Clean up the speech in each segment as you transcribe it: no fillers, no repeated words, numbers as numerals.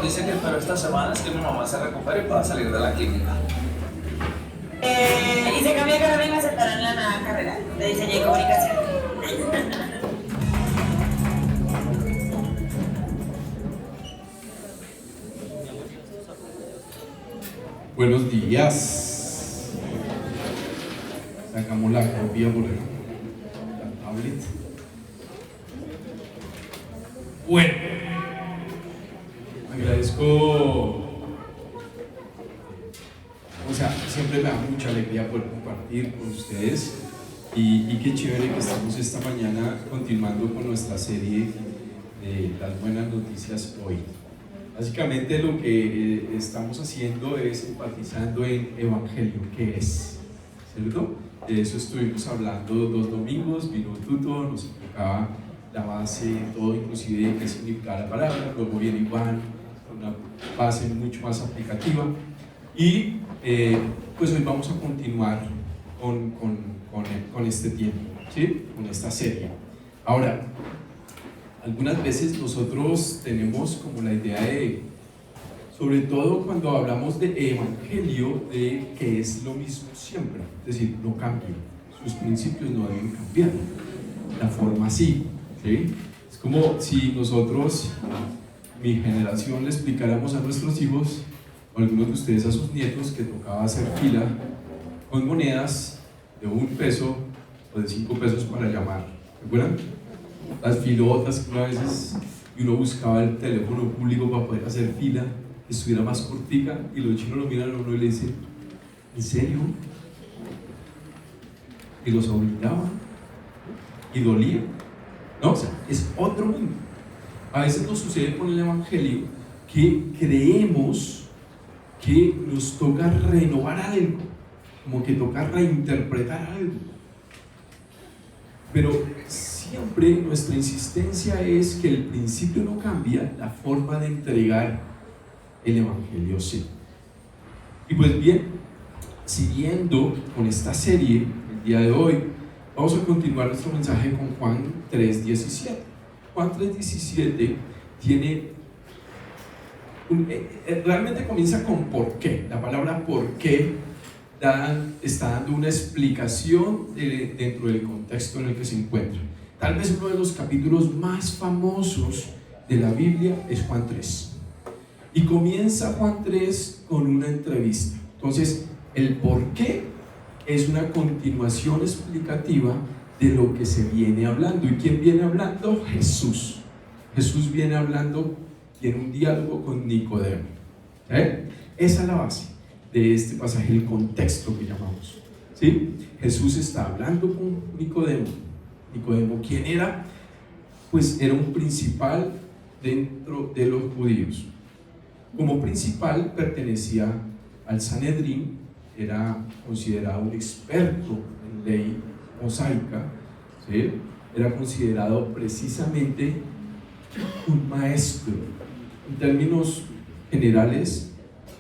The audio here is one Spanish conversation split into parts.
nos dice que para esta semana es que mi mamá se recupere y pueda salir de la clínica. Y se cambió de carrera y me aceptaron en la nueva carrera de diseño y comunicación. Buenos días. Sacamos la copia por la tablet. Bueno, agradezco. Siempre me da mucha alegría poder compartir con ustedes y qué chévere que estamos esta mañana continuando con nuestra serie de las buenas noticias hoy. Básicamente lo que estamos haciendo es enfatizando en Evangelio, ¿qué es? ¿Cierto? De eso estuvimos hablando 2 domingos, vino Tuto, nos explicaba la base, todo inclusive qué significa la palabra, luego viene Iván, una base mucho más aplicativa y pues hoy vamos a continuar con este tiempo, ¿sí? Con esta serie. Ahora, algunas veces nosotros tenemos como la idea de, sobre todo cuando hablamos de evangelio, de que es lo mismo siempre, es decir, no cambia, sus principios no deben cambiar, la forma sí, ¿sí? Es como si nosotros, mi generación, le explicáramos a nuestros hijos, o algunos de ustedes a sus nietos, que tocaba hacer fila con monedas de 1 peso o de 5 pesos para llamar, ¿se acuerdan? Las filotas que una veces uno buscaba el teléfono público para poder hacer fila, que estuviera más cortica, y los chinos lo miran a uno y le dicen, ¿en serio? Y los obligaban y dolía, ¿no? O sea, es otro mundo. A veces nos sucede con el evangelio que creemos que nos toca renovar algo, como que toca reinterpretar algo, pero siempre nuestra insistencia es que el principio no cambia, la forma de entregar el evangelio sí. Y pues bien, siguiendo con esta serie el día de hoy, vamos a continuar nuestro mensaje con Juan 3:17. Juan 3:17 tiene realmente comienza con por qué. La palabra por qué está dando una explicación dentro del contexto en el que se encuentra. Tal vez uno de los capítulos más famosos de la Biblia es Juan 3. Y comienza Juan 3 con una entrevista. Entonces, el por qué es una continuación explicativa de lo que se viene hablando. ¿Y quién viene hablando? Jesús. Jesús viene hablando, tiene un diálogo con Nicodemo. Esa es la base de este pasaje, el contexto que llamamos, ¿sí? Jesús está hablando con Nicodemo. Nicodemo, ¿quién era? Pues era un principal dentro de los judíos. Como principal pertenecía al Sanedrín, era considerado un experto en ley mosaica, ¿sí? Era considerado precisamente un maestro. En términos generales,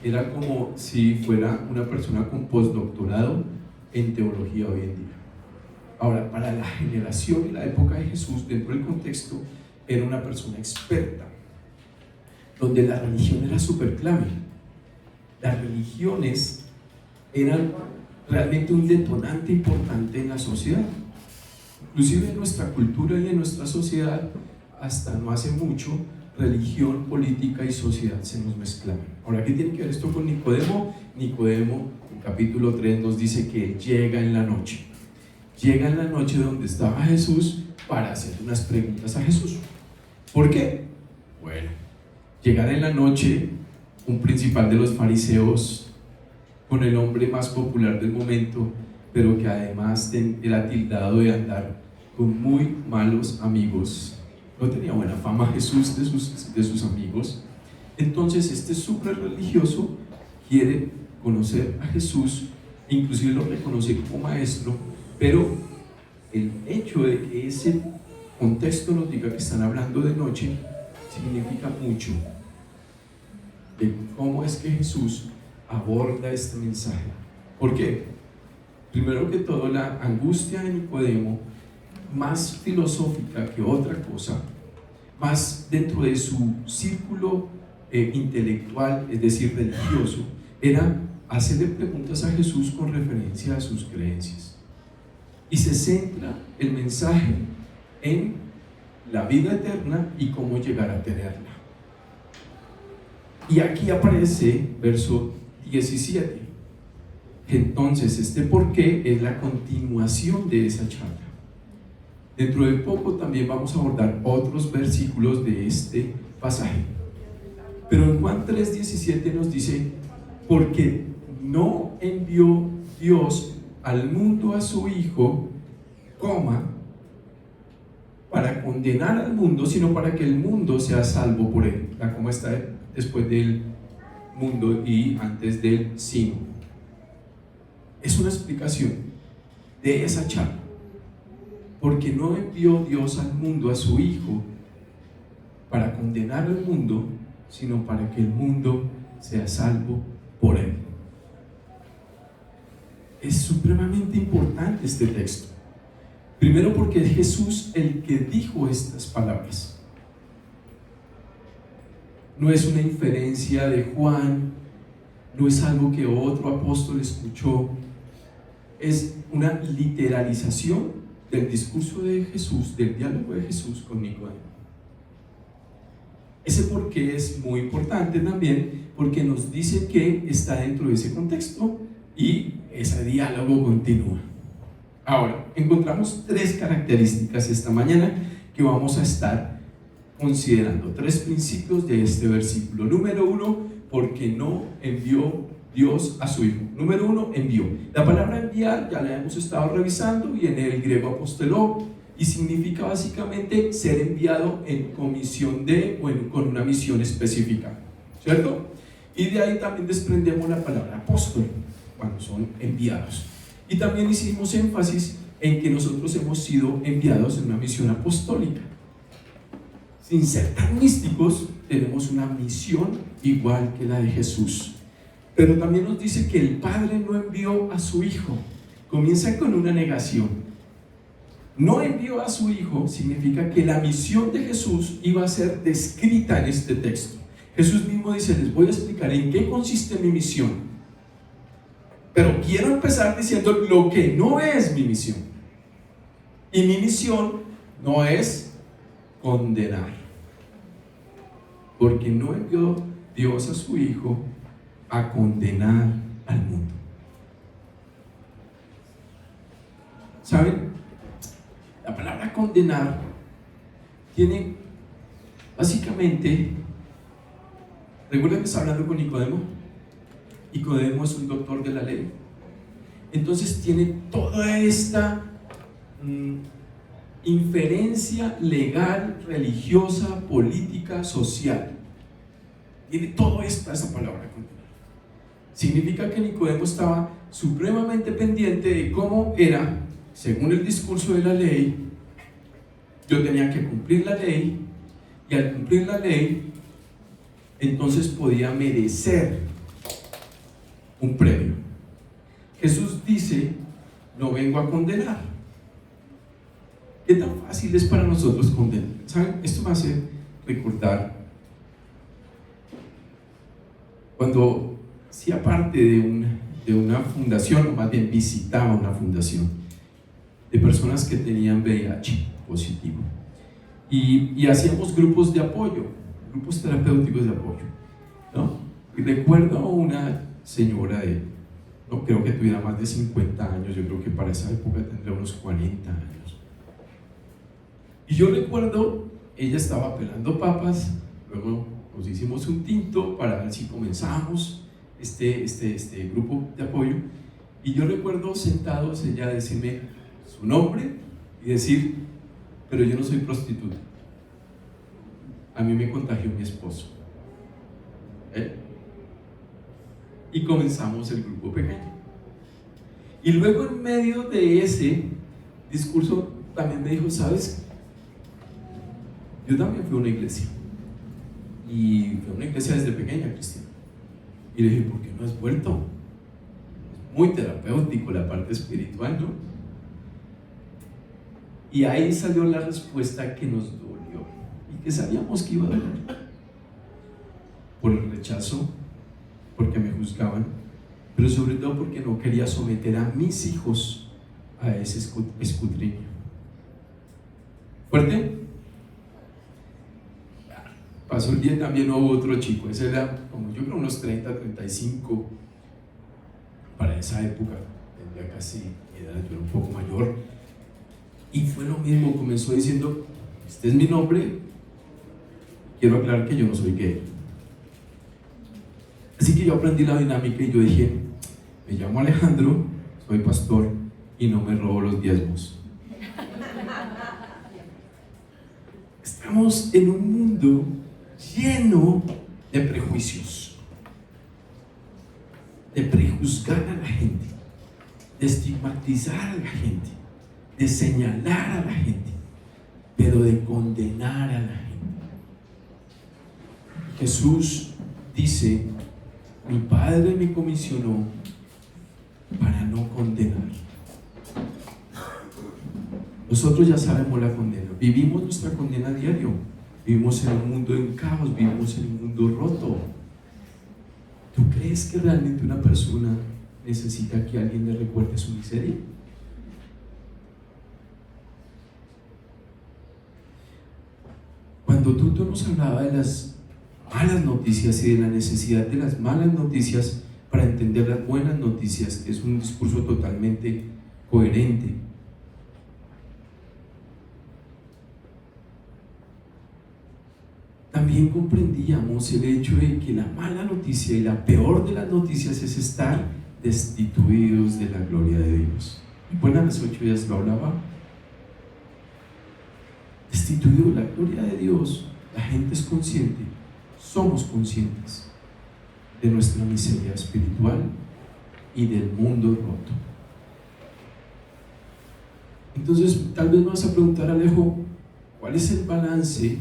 era como si fuera una persona con postdoctorado en teología hoy en día. Ahora, para la generación y la época de Jesús, dentro del contexto, era una persona experta, donde la religión era súper clave. Las religiones eran realmente un detonante importante en la sociedad. Inclusive en nuestra cultura y en nuestra sociedad, hasta no hace mucho, religión, política y sociedad se nos mezclaban. Ahora, ¿qué tiene que ver esto con Nicodemo? Nicodemo, en capítulo 3, nos dice que él llega en la noche. Llega en la noche donde estaba Jesús para hacer unas preguntas a Jesús. ¿Por qué? Bueno, llegar en la noche un principal de los fariseos con el hombre más popular del momento, pero que además era tildado de andar con muy malos amigos. No tenía buena fama Jesús de sus amigos. Entonces este súper religioso quiere conocer a Jesús, inclusive lo reconoce como maestro, pero el hecho de que ese contexto nos diga que están hablando de noche significa mucho de cómo es que Jesús aborda este mensaje. ¿Por qué? Primero que todo, la angustia de Nicodemo, más filosófica que otra cosa, más dentro de su círculo intelectual, es decir, religioso, era hacerle preguntas a Jesús con referencia a sus creencias. Y se centra el mensaje en la vida eterna y cómo llegar a tenerla. Y aquí aparece verso 17. Entonces, este por qué es la continuación de esa charla. Dentro de poco también vamos a abordar otros versículos de este pasaje. Pero en Juan 3:17 nos dice, porque no envió Dios al mundo a su Hijo, para condenar al mundo, sino para que el mundo sea salvo por él. La coma está después del mundo y antes del sino. Es una explicación de esa charla. Porque no envió Dios al mundo a su Hijo para condenar al mundo, sino para que el mundo sea salvo por él. Es supremamente importante este texto. Primero porque es Jesús el que dijo estas palabras. No es una inferencia de Juan, no es algo que otro apóstol escuchó, es una literalización del discurso de Jesús, del diálogo de Jesús con Nicodemo. Ese por qué es muy importante también, porque nos dice que está dentro de ese contexto y ese diálogo continúa. Ahora, encontramos 3 características esta mañana que vamos a estar considerando, 3 principios de este versículo. Número 1, porque no envió Dios a su Hijo. Número 1, envió. La palabra enviar ya la hemos estado revisando, y en el griego apostello, y significa básicamente ser enviado en comisión de o con una misión específica, ¿cierto? Y de ahí también desprendemos la palabra apóstol, cuando son enviados. Y también hicimos énfasis en que nosotros hemos sido enviados en una misión apostólica. Sin ser tan místicos, tenemos una misión igual que la de Jesús. Pero también nos dice que el Padre no envió a su Hijo. Comienza con una negación. No envió a su Hijo significa que la misión de Jesús iba a ser descrita en este texto. Jesús mismo dice, les voy a explicar en qué consiste mi misión. Pero quiero empezar diciendo lo que no es mi misión. Y mi misión no es condenar. Porque no envió Dios a su Hijo a condenar al mundo. ¿Saben? La palabra condenar tiene básicamente, recuerden que está hablando con Nicodemo. Nicodemo es un doctor de la ley. Entonces tiene toda esta inferencia legal, religiosa, política, social. Tiene todo esto, esa palabra. Significa que Nicodemo estaba supremamente pendiente de cómo era, según el discurso de la ley, yo tenía que cumplir la ley, y al cumplir la ley, entonces podía merecer un premio. Jesús dice, no vengo a condenar. ¿Qué tan fácil es para nosotros condenar? ¿Saben? Esto me hace recordar cuando hacía parte de una fundación, o más bien visitaba una fundación de personas que tenían VIH positivo, y hacíamos grupos de apoyo, grupos terapéuticos de apoyo, ¿no? Y recuerdo a una señora no creo que tuviera más de 50 años, yo creo que para esa época tendría unos 40 años. Y yo recuerdo, ella estaba pelando papas, luego nos hicimos un tinto para ver si comenzamos este grupo de apoyo, y yo recuerdo sentados ella decirme su nombre y decir, pero yo no soy prostituta, a mí me contagió mi esposo. Y comenzamos el grupo pequeño. Y luego en medio de ese discurso también me dijo, ¿sabes? Yo también fui a una iglesia. Y fui a una iglesia desde pequeña, Cristina. Y le dije, ¿por qué no has vuelto? Es muy terapéutico la parte espiritual, ¿no? Y ahí salió la respuesta que nos dolió y que sabíamos que iba a doler. por el rechazo, porque me juzgaban, pero sobre todo porque no quería someter a mis hijos a ese escrutinio. ¿Fuerte? Pasó el día, también hubo otro chico, ese era como yo creo unos 30, 35, para esa época, tendría casi mi edad, yo era un poco mayor, y fue lo mismo, comenzó diciendo, este es mi nombre, quiero aclarar que yo no soy gay. Así que yo aprendí la dinámica y yo dije, me llamo Alejandro, soy pastor y no me robo los diezmos. Estamos en un mundo lleno de prejuicios, de prejuzgar a la gente, de estigmatizar a la gente, de señalar a la gente, pero de condenar a la gente. Jesús dice, mi Padre me comisionó para no condenar. Nosotros ya sabemos la condena, vivimos nuestra condena a diario, vivimos en un mundo en caos, vivimos en un mundo roto. ¿Tú crees que realmente una persona necesita que alguien le recuerde su miseria? Cuando Tuto nos hablaba de las malas noticias y de la necesidad de las malas noticias para entender las buenas noticias, que es un discurso totalmente coherente, también comprendíamos el hecho de que la mala noticia y la peor de las noticias es estar destituidos de la gloria de Dios. Y bueno, a las 8 días lo hablaba. Destituido de la gloria de Dios, la gente es consciente, somos conscientes de nuestra miseria espiritual y del mundo roto. Entonces, tal vez me vas a preguntar, Alejo, ¿cuál es el balance?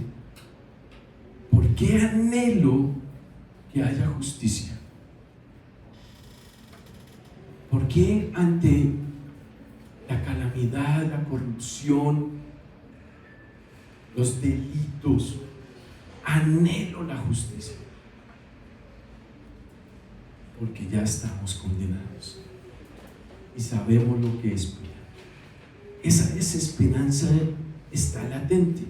¿Por qué anhelo que haya justicia? ¿Por qué ante la calamidad, la corrupción, los delitos, anhelo la justicia? Porque ya estamos condenados y sabemos lo que espera. Esa desesperanza está latente,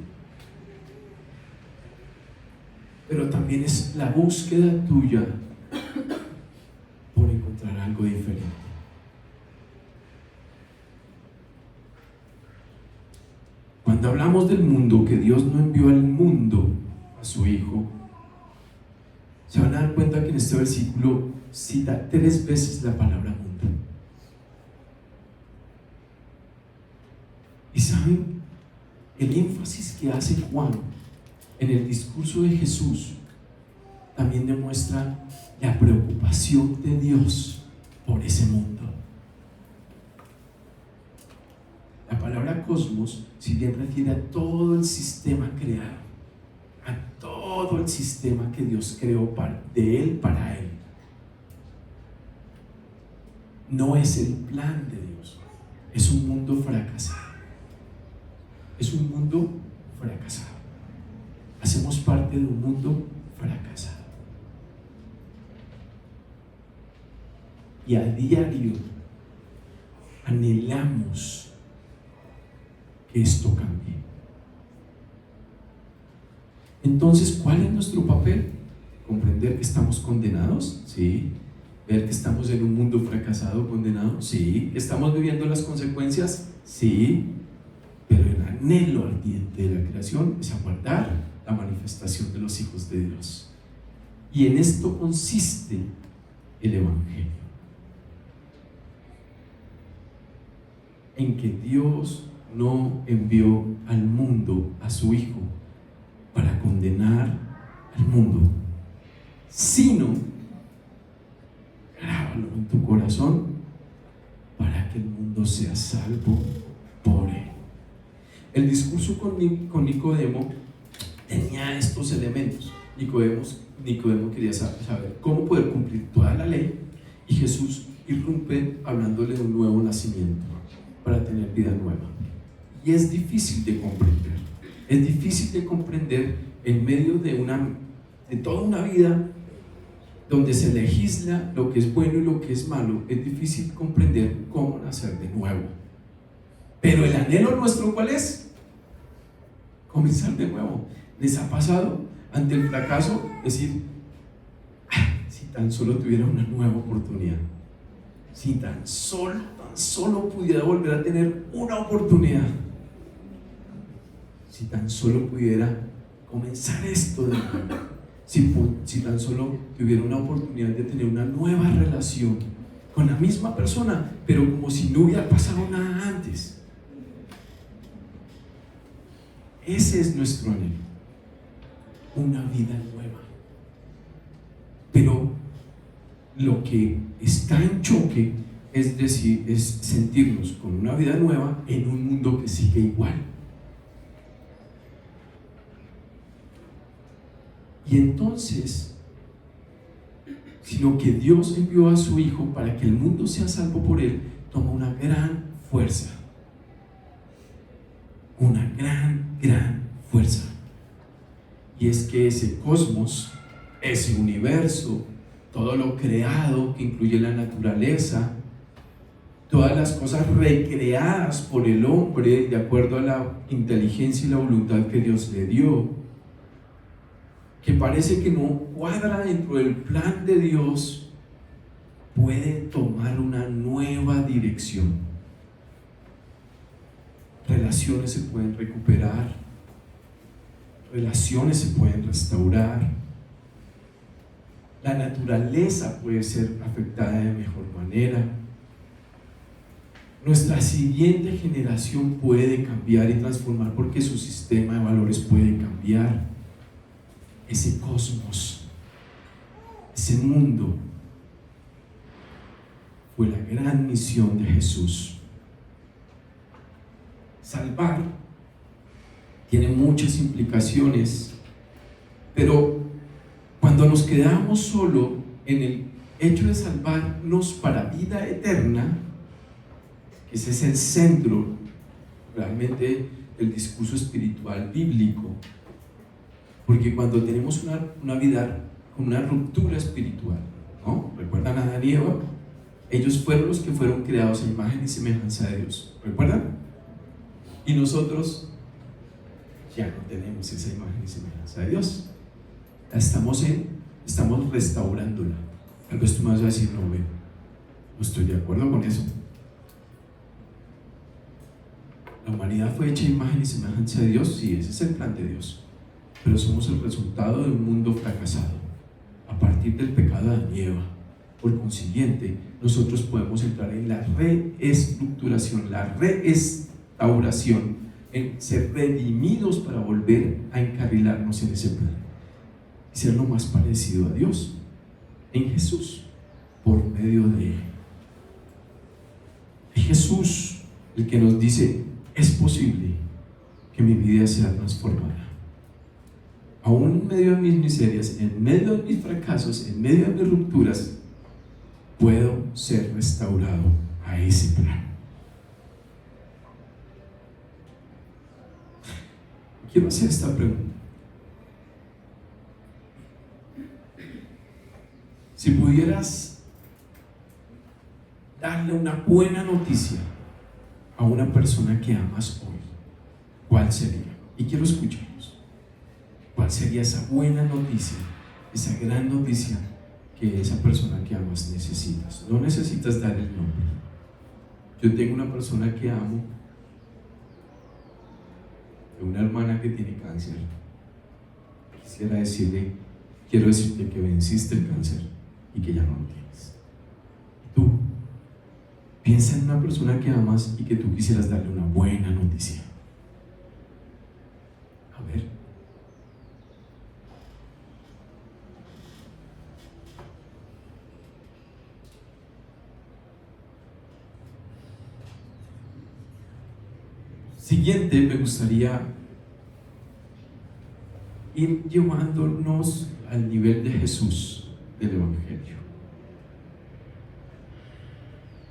pero también es la búsqueda tuya por encontrar algo diferente. Cuando hablamos del mundo, que Dios no envió al mundo a su Hijo, se van a dar cuenta que en este versículo cita 3 veces la palabra mundo. Y saben, el énfasis que hace Juan en el discurso de Jesús también demuestra la preocupación de Dios por ese mundo. La palabra cosmos, si bien refiere a todo el sistema creado, a todo el sistema que Dios creó de Él para Él, no es el plan de Dios, es un mundo fracasado. Es un mundo fracasado. Hacemos parte de un mundo fracasado. Y a diario anhelamos que esto cambie. Entonces, ¿cuál es nuestro papel? ¿Comprender que estamos condenados? Sí. ¿Ver que estamos en un mundo fracasado, condenado? Sí. ¿Estamos viviendo las consecuencias? Sí. Pero el anhelo ardiente de la creación es aguardar la manifestación de los hijos de Dios. Y en esto consiste el Evangelio. En que Dios no envió al mundo a su Hijo para condenar al mundo, sino, grábalo en tu corazón, para que el mundo sea salvo por Él. El discurso con Nicodemo tenía estos elementos. Nicodemo quería saber cómo poder cumplir toda la ley, y Jesús irrumpe hablándole de un nuevo nacimiento para tener vida nueva. Y es difícil de comprender. Es difícil de comprender en medio de toda una vida donde se legisla lo que es bueno y lo que es malo, es difícil comprender cómo nacer de nuevo. Pero el anhelo nuestro, ¿cuál es? Comenzar de nuevo. ¿Les ha pasado ante el fracaso decir, si tan solo tuviera una nueva oportunidad? Si tan solo pudiera volver a tener una oportunidad. Si tan solo pudiera comenzar esto de nuevo. Si tan solo tuviera una oportunidad de tener una nueva relación con la misma persona, pero como si no hubiera pasado nada antes. Ese es nuestro anhelo, una vida nueva. Pero lo que está en choque es decir, es sentirnos con una vida nueva en un mundo que sigue igual. Y entonces, sino que Dios envió a su Hijo para que el mundo sea salvo por él, toma una gran fuerza. Una gran fuerza. Y es que ese cosmos, ese universo, todo lo creado que incluye la naturaleza, todas las cosas recreadas por el hombre de acuerdo a la inteligencia y la voluntad que Dios le dio, que parece que no cuadra dentro del plan de Dios, puede tomar una nueva dirección. Relaciones se pueden recuperar, relaciones se pueden restaurar, la naturaleza puede ser afectada de mejor manera, nuestra siguiente generación puede cambiar y transformar porque su sistema de valores puede cambiar. Ese cosmos, ese mundo, fue la gran misión de Jesús. Salvar tiene muchas implicaciones, pero cuando nos quedamos solo en el hecho de salvarnos para vida eterna, que ese es el centro realmente del discurso espiritual bíblico, porque cuando tenemos una vida con una ruptura espiritual, ¿no? ¿Recuerdan a Adán y Eva? Ellos fueron los que fueron creados a imagen y semejanza de Dios, ¿recuerdan? Y nosotros ya no tenemos esa imagen y semejanza de Dios. Estamos restaurándola. Tal vez tú me vas a decir, no estoy de acuerdo con eso. La humanidad fue hecha a imagen y semejanza de Dios, sí, ese es el plan de Dios. Pero somos el resultado de un mundo fracasado a partir del pecado de Adán y Eva. Por consiguiente, nosotros podemos entrar en la reestructuración, la restauración, en ser redimidos para volver a encarrilarnos en ese plan y ser lo más parecido a Dios en Jesús, por medio de Él. Es Jesús el que nos dice: es posible que mi vida sea transformada. Aún en medio de mis miserias, en medio de mis fracasos, en medio de mis rupturas, puedo ser restaurado a ese plan. Quiero hacer esta pregunta. Si pudieras darle una buena noticia a una persona que amas hoy, ¿cuál sería? Y quiero escucharlos. ¿Cuál sería esa buena noticia, esa gran noticia que esa persona que amas necesitas? No necesitas dar el nombre. Yo tengo una persona que amo, una hermana que tiene cáncer. Quiero decirte que venciste el cáncer y que ya no lo tienes. Tú, piensa en una persona que amas y que tú quisieras darle una buena noticia. A ver. Siguiente, me gustaría ir llevándonos al nivel de Jesús del Evangelio.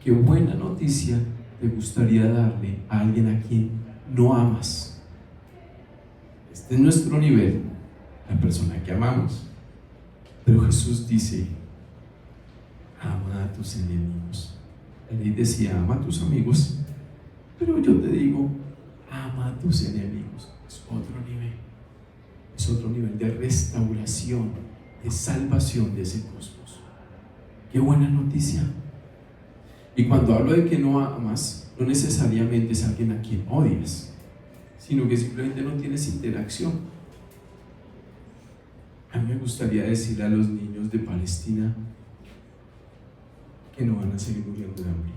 ¿Qué buena noticia te gustaría darle a alguien a quien no amas? Este es nuestro nivel, la persona que amamos. Pero Jesús dice: ama a tus enemigos. La ley decía, ama a tus amigos, pero yo te digo, ama a tus enemigos. Es otro nivel. Es otro nivel de restauración, de salvación de ese cosmos. Qué buena noticia. Y cuando hablo de que no amas, no necesariamente es alguien a quien odias, sino que simplemente no tienes interacción. A mí me gustaría decirle a los niños de Palestina que no van a seguir muriendo de hambre,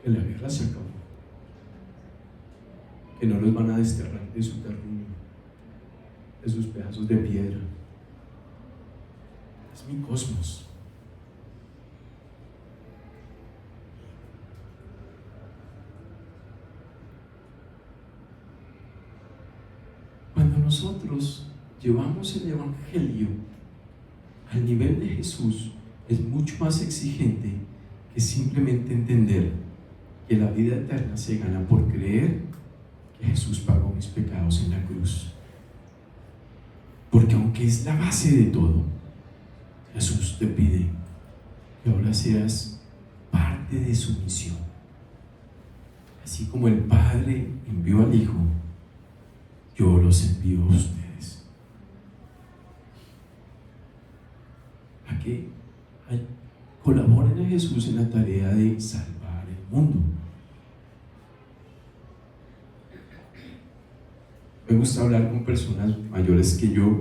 que la guerra se acabó, que no los van a desterrar de su terruño, de sus pedazos de piedra. Es mi cosmos. Cuando nosotros llevamos el Evangelio al nivel de Jesús, es mucho más exigente que simplemente entender que la vida eterna se gana por creer que Jesús pagó mis pecados en la cruz. Porque aunque es la base de todo, Jesús te pide que ahora seas parte de su misión. Así como el Padre envió al Hijo, yo los envío a ustedes. A que colaboren a Jesús en la tarea de salvar el mundo. Me gusta hablar con personas mayores que yo.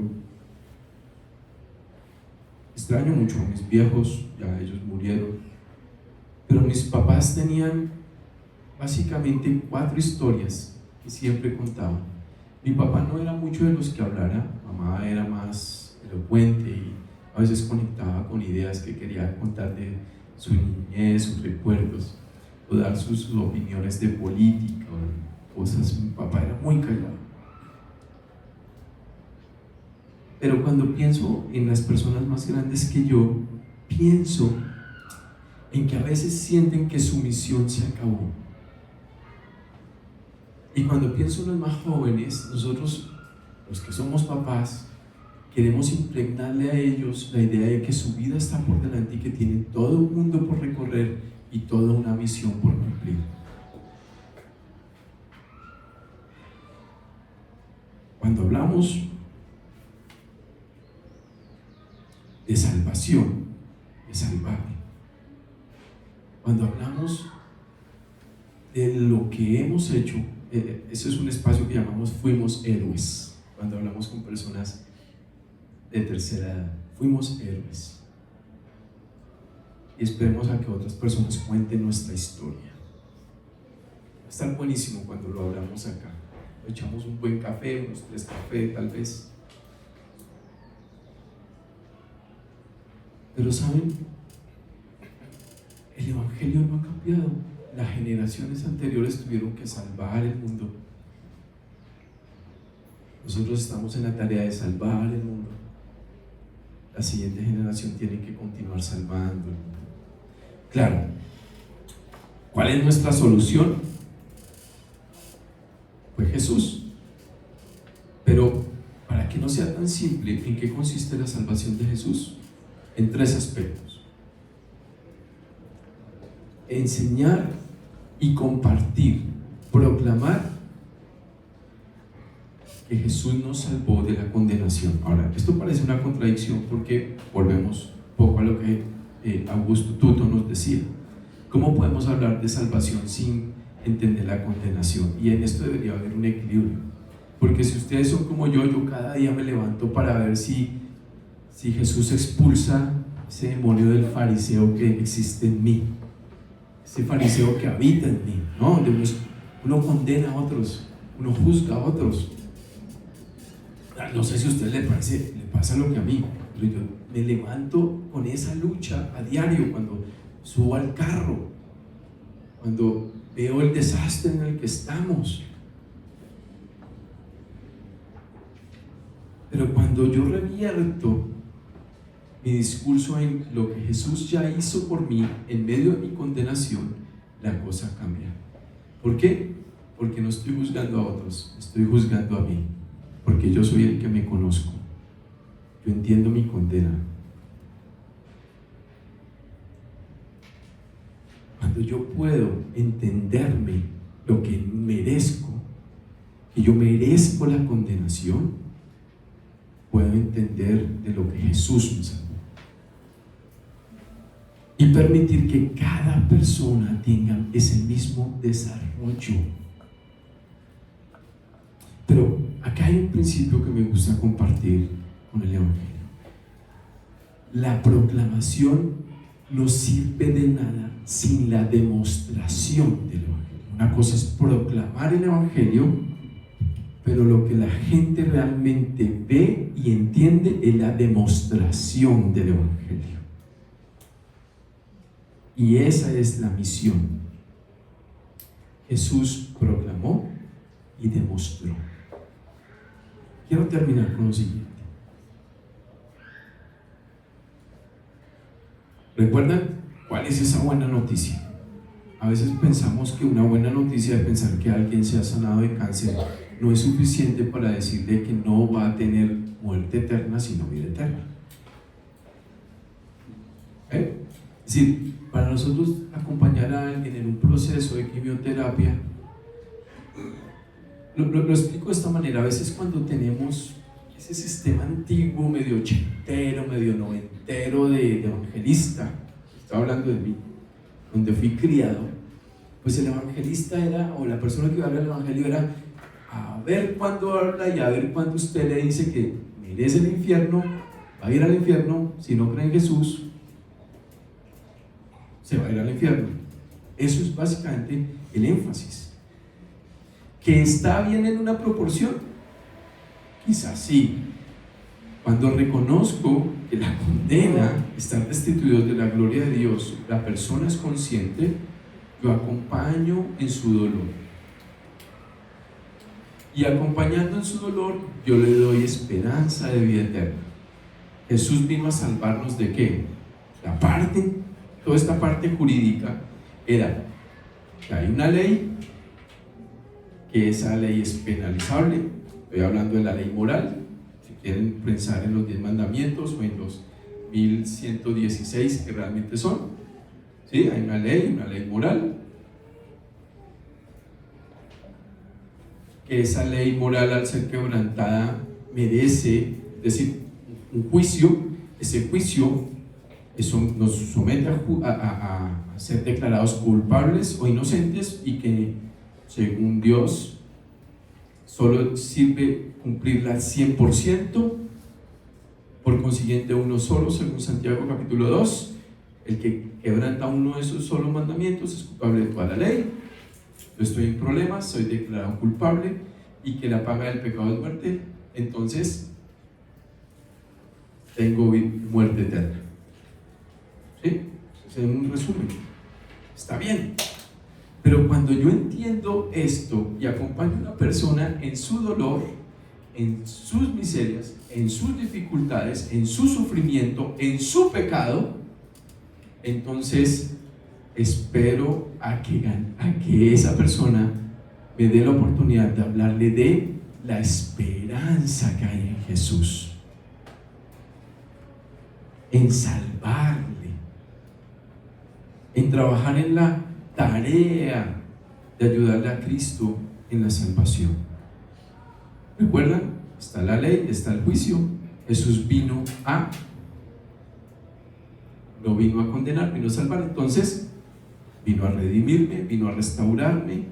Extraño mucho a mis viejos, ya ellos murieron. Pero mis papás tenían básicamente 4 historias que siempre contaban. Mi papá no era mucho de los que hablara, mamá era más elocuente y a veces conectaba con ideas que quería contar de su niñez, sus recuerdos, o dar sus opiniones de política o cosas. Mi papá era muy callado. Pero cuando pienso en las personas más grandes que yo, pienso en que a veces sienten que su misión se acabó. Y cuando pienso en los más jóvenes, nosotros, los que somos papás, queremos impregnarle a ellos la idea de que su vida está por delante y que tienen todo un mundo por recorrer y toda una misión por cumplir. Cuando hablamos de salvación, de salvar, cuando hablamos de lo que hemos hecho, eso es un espacio que llamamos fuimos héroes. Cuando hablamos con personas de tercera edad, fuimos héroes. Y esperemos a que otras personas cuenten nuestra historia. Va a estar buenísimo cuando lo hablamos acá. Echamos un buen café, unos 3 cafés tal vez. Pero ¿saben? El Evangelio no ha cambiado. Las generaciones anteriores tuvieron que salvar el mundo. Nosotros estamos en la tarea de salvar el mundo. La siguiente generación tiene que continuar salvando el mundo. Claro, ¿cuál es nuestra solución? Pues Jesús. Pero para que no sea tan simple, ¿en qué consiste la salvación de Jesús? En 3 aspectos: enseñar y compartir, proclamar que Jesús nos salvó de la condenación. Ahora, esto parece una contradicción porque volvemos un poco a lo que Augusto Tuto nos decía. ¿Cómo podemos hablar de salvación sin entender la condenación? Y en esto debería haber un equilibrio, porque si ustedes son como yo cada día me levanto para ver si Jesús expulsa ese demonio del fariseo que existe en mí, ese fariseo que habita en mí, ¿no? Uno condena a otros, uno juzga a otros. No sé si a usted le pasa lo que a mí, pero yo me levanto con esa lucha a diario cuando subo al carro, cuando veo el desastre en el que estamos. Pero cuando yo revierto mi discurso en lo que Jesús ya hizo por mí en medio de mi condenación, la cosa cambia. ¿Por qué? Porque no estoy juzgando a otros, estoy juzgando a mí, porque yo soy el que me conozco. Yo entiendo mi condena, cuando yo puedo entenderme lo que merezco, que yo merezco la condenación, puedo entender de lo que Jesús me salvó. Y permitir que cada persona tenga ese mismo desarrollo. Pero acá hay un principio que me gusta compartir con el Evangelio. La proclamación no sirve de nada sin la demostración del Evangelio. Una cosa es proclamar el Evangelio, pero lo que la gente realmente ve y entiende es la demostración del Evangelio. Y esa es la misión. Jesús proclamó y demostró. Quiero terminar con lo siguiente. ¿Recuerdan cuál es esa buena noticia? A veces pensamos que una buena noticia de pensar que alguien se ha sanado de cáncer no es suficiente para decirle que no va a tener muerte eterna, sino vida eterna. Es decir, para nosotros acompañar a alguien en un proceso de quimioterapia, lo explico de esta manera. A veces cuando tenemos ese sistema antiguo, medio ochentero, medio noventero de evangelista, estaba hablando de mí, donde fui criado, pues el evangelista era, o la persona que iba a hablar el evangelio era a ver cuándo habla y a ver cuándo usted le dice que merece el infierno, va a ir al infierno. Si no cree en Jesús, se va a ir al infierno. Eso es básicamente el énfasis. ¿Que está bien en una proporción? Quizás sí. Cuando reconozco que la condena, estar destituidos de la gloria de Dios, la persona es consciente, yo acompaño en su dolor. Y acompañando en su dolor, yo le doy esperanza de vida eterna. Jesús vino a salvarnos ¿de qué? Toda esta parte jurídica era que hay una ley, que esa ley es penalizable. Estoy hablando de la ley moral. Si quieren pensar en los 10 mandamientos o en los 1116 que realmente son, ¿sí? Hay una ley moral, que esa ley moral, al ser quebrantada, merece, es decir, un juicio. Ese juicio nos somete a ser declarados culpables o inocentes, y que según Dios solo sirve cumplirla al 100%. Por consiguiente, uno solo, según Santiago capítulo 2, el que quebranta uno de esos solo mandamientos es culpable de toda la ley. Yo estoy en problemas, soy declarado culpable, y que la paga del pecado es muerte. Entonces tengo muerte eterna. ¿Sí? Es un resumen. Está bien. Pero cuando yo entiendo esto y acompaño a una persona en su dolor, en sus miserias, en sus dificultades, en su sufrimiento, en su pecado, entonces espero a que esa persona me dé la oportunidad de hablarle de la esperanza que hay en Jesús, en salvarle, en trabajar en la tarea de ayudarle a Cristo en la salvación. ¿Recuerdan? Está la ley, está el juicio. Jesús no vino a condenar, vino a salvar. Entonces vino a redimirme, vino a restaurarme,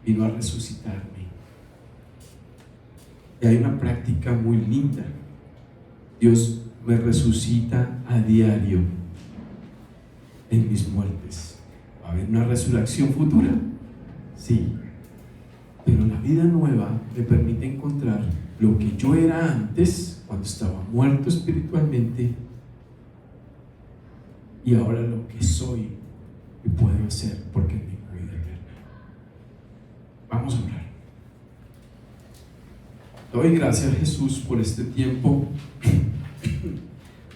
vino a resucitarme. Y hay una práctica muy linda. Dios me resucita a diario en mis muertes. ¿Va a haber una resurrección futura? Sí. Pero la vida nueva me permite encontrar lo que yo era antes, cuando estaba muerto espiritualmente, y ahora lo que soy y puedo hacer porque tengo vida eterna. Vamos a orar. Doy gracias, Jesús, por este tiempo.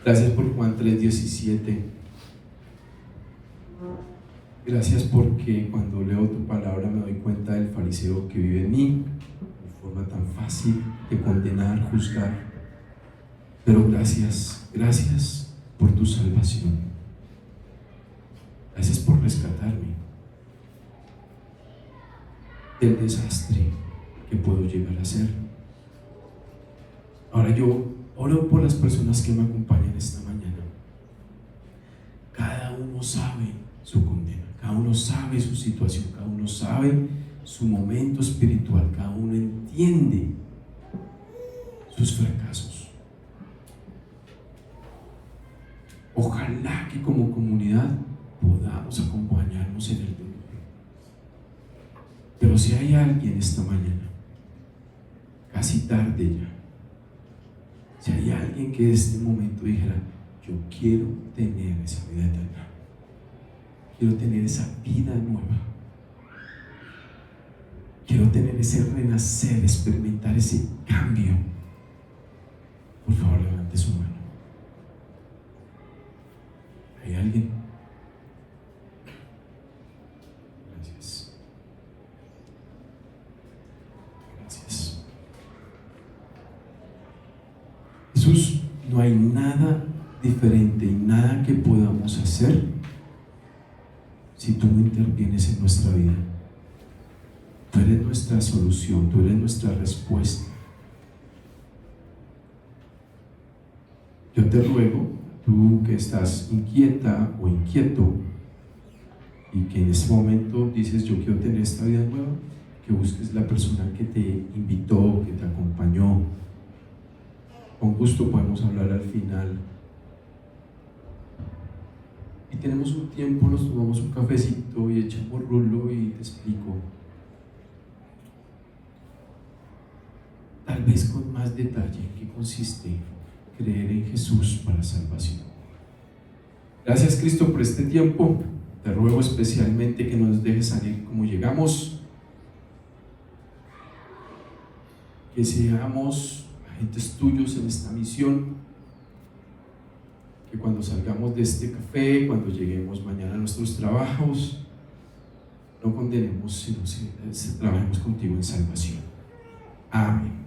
Gracias por Juan 3:17. Gracias porque cuando leo tu palabra me doy cuenta del fariseo que vive en mí, de forma tan fácil de condenar, juzgar. Pero gracias por tu salvación. Gracias por rescatarme del desastre que puedo llegar a ser. Ahora yo oro por las personas que me acompañan esta mañana. Cada uno sabe su condena, cada uno sabe su situación, cada uno sabe su momento espiritual, cada uno entiende sus fracasos. Ojalá que como comunidad podamos acompañarnos en el dolor. Pero si hay alguien esta mañana, casi tarde ya, si hay alguien que en este momento dijera: yo quiero tener esa vida eterna, quiero tener esa vida nueva, quiero tener ese renacer, experimentar ese cambio, por favor levante su mano. ¿Hay alguien? Gracias. Gracias. Jesús, no hay nada diferente y nada que podamos hacer si tú no intervienes en nuestra vida. Tú eres nuestra solución, tú eres nuestra respuesta. Yo te ruego, tú que estás inquieta o inquieto y que en este momento dices: yo quiero tener esta vida nueva, que busques la persona que te invitó, que te acompañó. Con gusto podemos hablar al final. Y tenemos un tiempo, nos tomamos un cafecito y echamos rulo y te explico, tal vez con más detalle, en qué consiste creer en Jesús para salvación. Gracias, Cristo, por este tiempo. Te ruego especialmente que nos dejes salir como llegamos, que seamos agentes tuyos en esta misión, que cuando salgamos de este café, cuando lleguemos mañana a nuestros trabajos, no condenemos, sino trabajemos contigo en salvación. Amén.